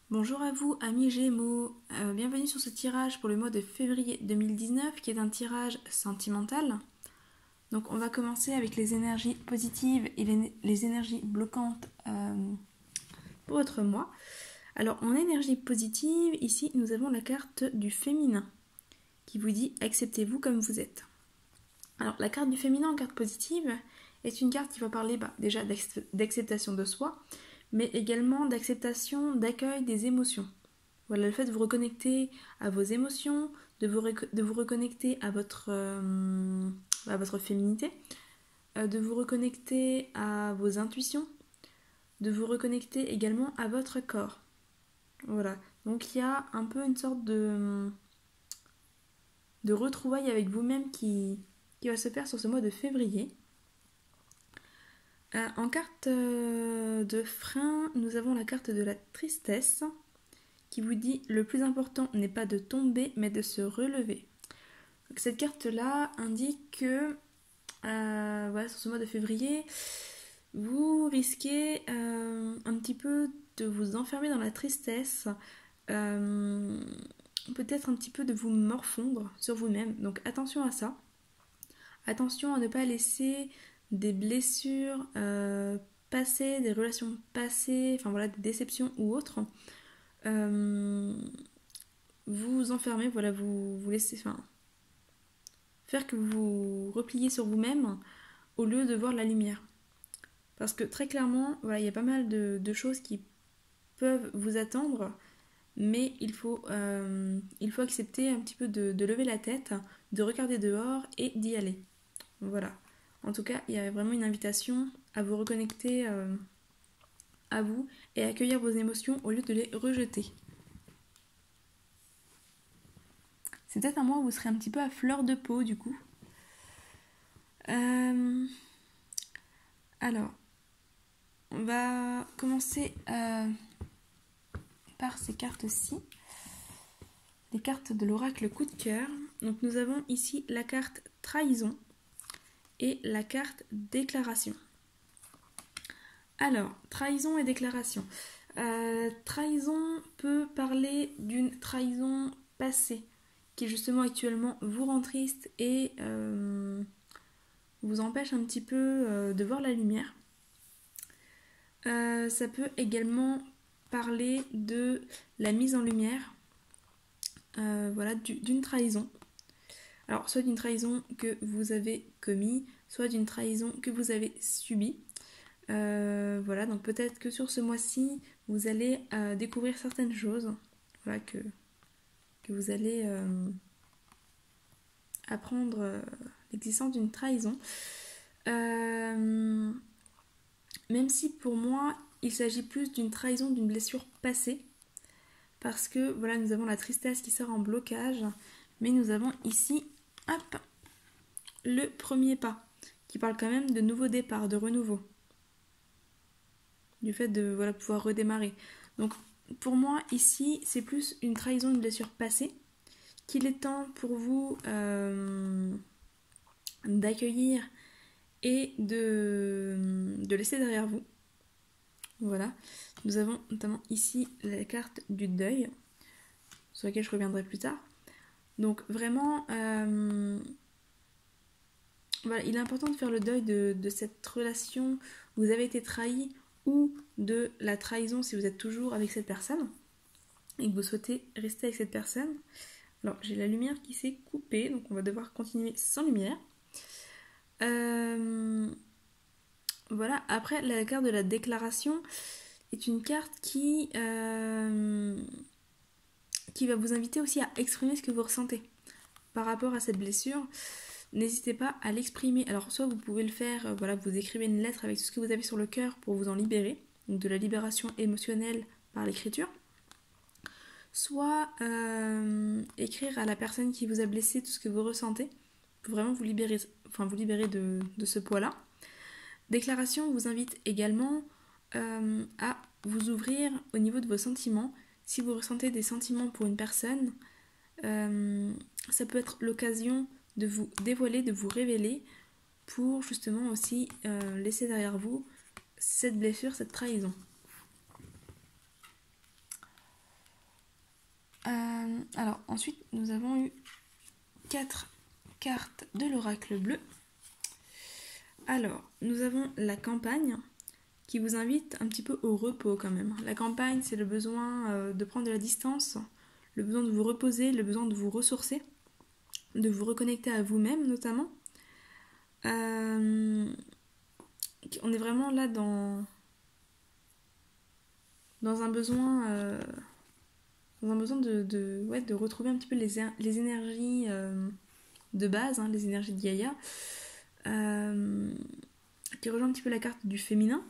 Bonjour à vous, amis Gémeaux. Bienvenue sur ce tirage pour le mois de février 2019 qui est un tirage sentimental. Donc on va commencer avec les énergies positives et les énergies bloquantes pour votre mois. Alors en énergie positive, ici nous avons la carte du féminin qui vous dit acceptez-vous comme vous êtes. Alors la carte du féminin en carte positive est une carte qui va parler déjà d'acceptation de soi, mais également d'acceptation, d'accueil des émotions. Voilà, le fait de vous reconnecter à vos émotions, de vous reconnecter à votre féminité, de vous reconnecter à vos intuitions, de vous reconnecter également à votre corps. Voilà, donc il y a un peu une sorte de retrouvaille avec vous-même qui va se faire sur ce mois de février. En carte de frein, nous avons la carte de la tristesse qui vous dit le plus important n'est pas de tomber mais de se relever. Donc, cette carte-là indique que sur ce mois de février, vous risquez un petit peu de vous enfermer dans la tristesse, peut-être un petit peu de vous morfondre sur vous-même. Donc attention à ça. Attention à ne pas laisser des blessures passées, des relations passées, des déceptions ou autres, vous enfermer, vous laissez, faire que vous vous repliez sur vous-même au lieu de voir la lumière. Parce que très clairement, il y a pas mal de choses qui peuvent vous attendre, mais il faut accepter un petit peu de lever la tête, de regarder dehors et d'y aller. Voilà. En tout cas, il y a vraiment une invitation à vous reconnecter à vous et à accueillir vos émotions au lieu de les rejeter. C'est peut-être un mois où vous serez un petit peu à fleur de peau du coup. Alors, on va commencer par ces cartes-ci. Les cartes de l'oracle coup de cœur. Donc nous avons ici la carte trahison et la carte déclaration. Alors, trahison et déclaration. Trahison peut parler d'une trahison passée qui justement actuellement vous rend triste et vous empêche un petit peu de voir la lumière. Ça peut également parler de la mise en lumière d'une trahison. Alors, soit d'une trahison que vous avez commise, soit d'une trahison que vous avez subie. Donc peut-être que sur ce mois-ci, vous allez découvrir certaines choses que vous allez apprendre l'existence d'une trahison. Même si pour moi, il s'agit plus d'une trahison, d'une blessure passée. Parce que nous avons la tristesse qui sort en blocage, mais nous avons ici le premier pas, qui parle quand même de nouveau départ, de renouveau. Du fait de pouvoir redémarrer. Donc pour moi ici c'est plus une trahison, une blessure passée qu'il est temps pour vous d'accueillir et de laisser derrière vous. Voilà, nous avons notamment ici la carte du deuil sur laquelle je reviendrai plus tard. Donc vraiment il est important de faire le deuil de cette relation où vous avez été trahi, ou de la trahison si vous êtes toujours avec cette personne et que vous souhaitez rester avec cette personne. Alors j'ai la lumière qui s'est coupée, donc on va devoir continuer sans lumière. Voilà, après la carte de la déclaration est une carte qui va vous inviter aussi à exprimer ce que vous ressentez par rapport à cette blessure. N'hésitez pas à l'exprimer. Alors soit vous pouvez le faire, vous écrivez une lettre avec tout ce que vous avez sur le cœur pour vous en libérer, donc de la libération émotionnelle par l'écriture. Soit écrire à la personne qui vous a blessé tout ce que vous ressentez pour vraiment vous libérer de ce poids-là. Déclaration vous invite également à vous ouvrir au niveau de vos sentiments. Si vous ressentez des sentiments pour une personne, ça peut être l'occasion de vous dévoiler, de vous révéler pour justement aussi laisser derrière vous cette blessure, cette trahison. Alors ensuite nous avons eu 4 cartes de l'oracle bleu. Alors nous avons la campagne qui vous invite un petit peu au repos quand même. La campagne, c'est le besoin de prendre de la distance, le besoin de vous reposer, le besoin de vous ressourcer, de vous reconnecter à vous-même notamment. On est vraiment là dans un besoin, de retrouver un petit peu les énergies de base, les énergies de Gaïa, qui rejoint un petit peu la carte du féminin.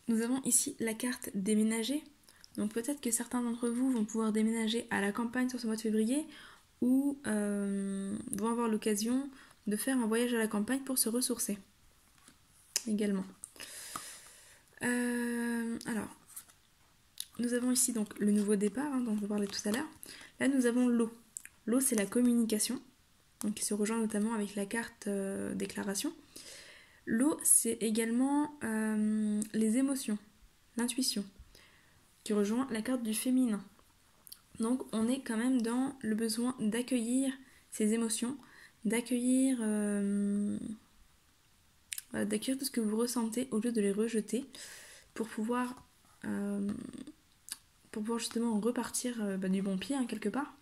Nous avons ici la carte déménager. Donc peut-être que certains d'entre vous vont pouvoir déménager à la campagne sur ce mois de février ou vont avoir l'occasion de faire un voyage à la campagne pour se ressourcer également. Alors, nous avons ici donc le nouveau départ dont je parlais tout à l'heure. Là nous avons l'eau. L'eau c'est la communication, donc qui se rejoint notamment avec la carte déclaration. L'eau, c'est également les émotions, l'intuition, qui rejoint la carte du féminin. Donc on est quand même dans le besoin d'accueillir ces émotions, d'accueillir tout ce que vous ressentez au lieu de les rejeter pour pouvoir justement repartir du bon pied quelque part.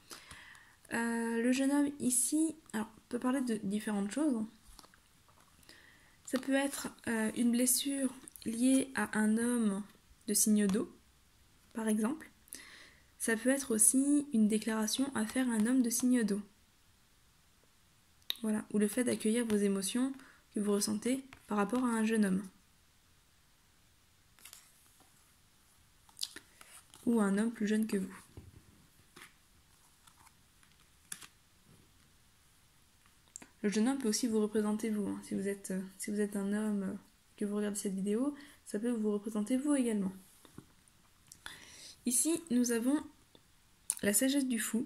Le jeune homme ici, alors on peut parler de différentes choses. Ça peut être une blessure liée à un homme de signe d'eau, par exemple. Ça peut être aussi une déclaration à faire à un homme de signe d'eau. Voilà, ou le fait d'accueillir vos émotions que vous ressentez par rapport à un jeune homme. Ou à un homme plus jeune que vous. Le jeune homme peut aussi vous représenter vous. Si vous êtes un homme que vous regardez cette vidéo, ça peut vous représenter vous également. Ici, nous avons la sagesse du fou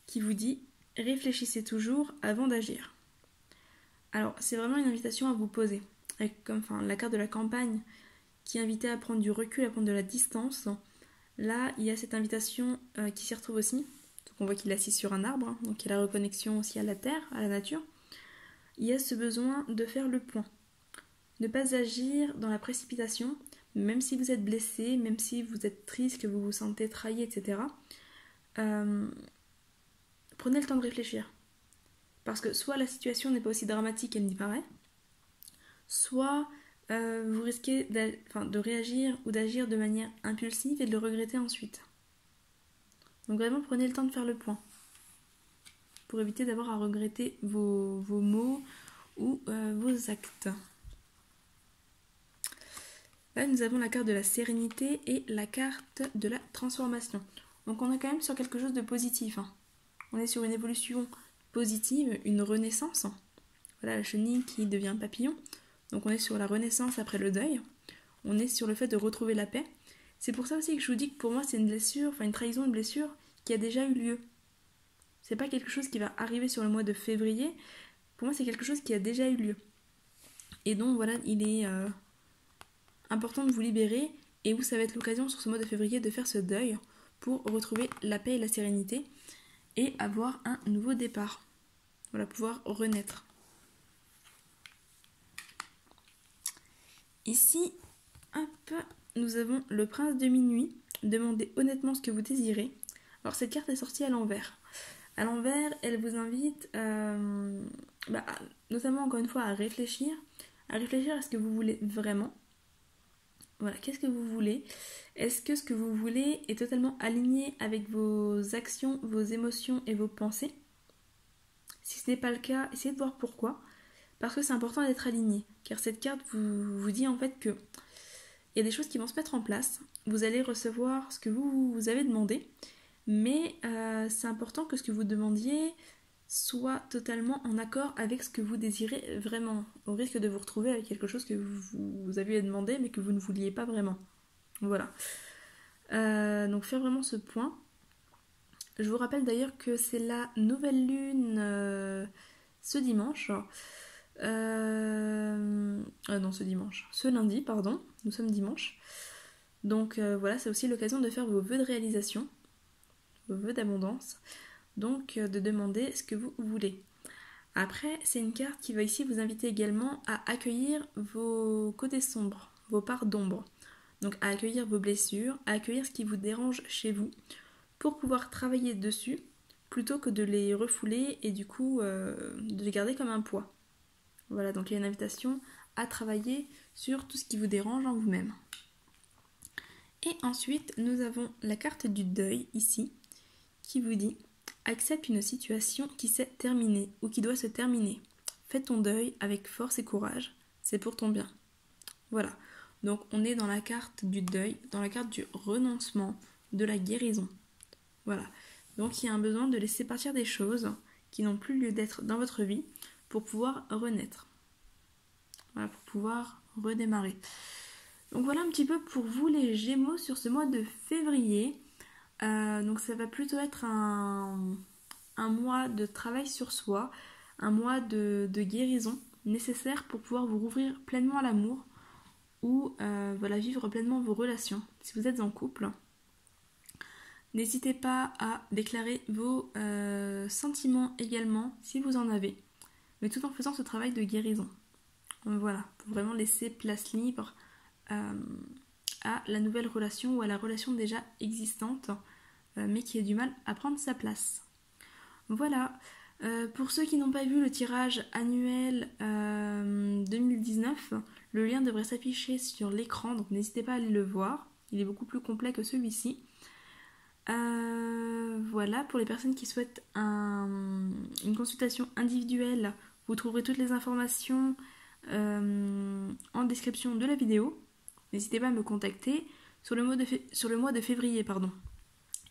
qui vous dit « Réfléchissez toujours avant d'agir ». Alors, c'est vraiment une invitation à vous poser. Avec la carte de la campagne qui invitait à prendre du recul, à prendre de la distance. Là, il y a cette invitation qui s'y retrouve aussi. Donc, on voit qu'il est assis sur un arbre, donc il y a la reconnexion aussi à la terre, à la nature. Il y a ce besoin de faire le point. Ne pas agir dans la précipitation, même si vous êtes blessé, même si vous êtes triste, que vous vous sentez trahi, etc. Prenez le temps de réfléchir. Parce que soit la situation n'est pas aussi dramatique qu'elle n'y paraît, soit vous risquez de réagir ou d'agir de manière impulsive et de le regretter ensuite. Donc vraiment prenez le temps de faire le point. Pour éviter d'avoir à regretter vos mots ou vos actes. Là, nous avons la carte de la sérénité et la carte de la transformation. Donc on est quand même sur quelque chose de positif. On est sur une évolution positive, une renaissance. Voilà la chenille qui devient papillon. Donc on est sur la renaissance après le deuil. On est sur le fait de retrouver la paix. C'est pour ça aussi que je vous dis que pour moi c'est une blessure, une trahison, une blessure qui a déjà eu lieu. C'est pas quelque chose qui va arriver sur le mois de février. Pour moi, c'est quelque chose qui a déjà eu lieu. Et donc, voilà, il est important de vous libérer. Et vous, ça va être l'occasion sur ce mois de février de faire ce deuil pour retrouver la paix et la sérénité et avoir un nouveau départ. Voilà, pouvoir renaître. Ici, hop, nous avons le prince de minuit. Demandez honnêtement ce que vous désirez. Alors, cette carte est sortie à l'envers. À l'envers, elle vous invite notamment encore une fois à réfléchir à ce que vous voulez vraiment. Voilà, qu'est-ce que vous voulez? Est-ce que ce que vous voulez est totalement aligné avec vos actions, vos émotions et vos pensées? Si ce n'est pas le cas, essayez de voir pourquoi. Parce que c'est important d'être aligné. Car cette carte vous dit en fait que il y a des choses qui vont se mettre en place. Vous allez recevoir ce que vous avez demandé. Mais c'est important que ce que vous demandiez soit totalement en accord avec ce que vous désirez vraiment, au risque de vous retrouver avec quelque chose que vous aviez demandé mais que vous ne vouliez pas vraiment. Voilà. Donc faire vraiment ce point. Je vous rappelle d'ailleurs que c'est la nouvelle lune ce dimanche. Ce lundi, pardon. Nous sommes dimanche. Donc voilà, c'est aussi l'occasion de faire vos vœux de réalisation, vos vœux d'abondance, donc de demander ce que vous voulez. Après, c'est une carte qui va ici vous inviter également à accueillir vos côtés sombres, vos parts d'ombre. Donc à accueillir vos blessures, à accueillir ce qui vous dérange chez vous, pour pouvoir travailler dessus, plutôt que de les refouler et du coup de les garder comme un poids. Voilà, donc il y a une invitation à travailler sur tout ce qui vous dérange en vous-même. Et ensuite, nous avons la carte du deuil ici, qui vous dit « Accepte une situation qui s'est terminée ou qui doit se terminer. Fais ton deuil avec force et courage, c'est pour ton bien. » Voilà, donc on est dans la carte du deuil, dans la carte du renoncement, de la guérison. Voilà, donc il y a un besoin de laisser partir des choses qui n'ont plus lieu d'être dans votre vie pour pouvoir renaître. Voilà, pour pouvoir redémarrer. Donc voilà un petit peu pour vous les Gémeaux sur ce mois de février. Donc ça va plutôt être un mois de travail sur soi, un mois de guérison nécessaire pour pouvoir vous rouvrir pleinement à l'amour ou voilà, vivre pleinement vos relations. Si vous êtes en couple, n'hésitez pas à déclarer vos sentiments également si vous en avez, mais tout en faisant ce travail de guérison. Voilà, pour vraiment laisser place libre à la nouvelle relation ou à la relation déjà existante, mais qui a du mal à prendre sa place. Voilà, pour ceux qui n'ont pas vu le tirage annuel 2019, le lien devrait s'afficher sur l'écran, donc n'hésitez pas à aller le voir. Il est beaucoup plus complet que celui-ci. Voilà, pour les personnes qui souhaitent une consultation individuelle, vous trouverez toutes les informations en description de la vidéo. N'hésitez pas à me contacter. Sur le mois de février,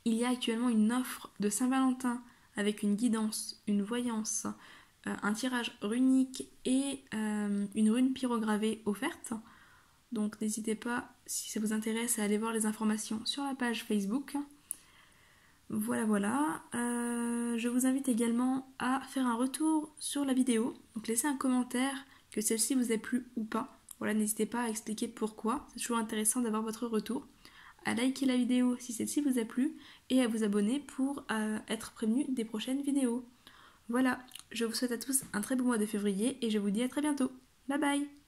il y a actuellement une offre de Saint-Valentin avec une guidance, une voyance, un tirage runique et une rune pyrogravée offerte. Donc n'hésitez pas, si ça vous intéresse, à aller voir les informations sur la page Facebook. Voilà. Je vous invite également à faire un retour sur la vidéo. Donc laissez un commentaire que celle-ci vous ait plu ou pas. Voilà, n'hésitez pas à expliquer pourquoi. C'est toujours intéressant d'avoir votre retour. À liker la vidéo si celle-ci vous a plu et à vous abonner pour être prévenu des prochaines vidéos. Voilà, je vous souhaite à tous un très bon mois de février et je vous dis à très bientôt. Bye bye!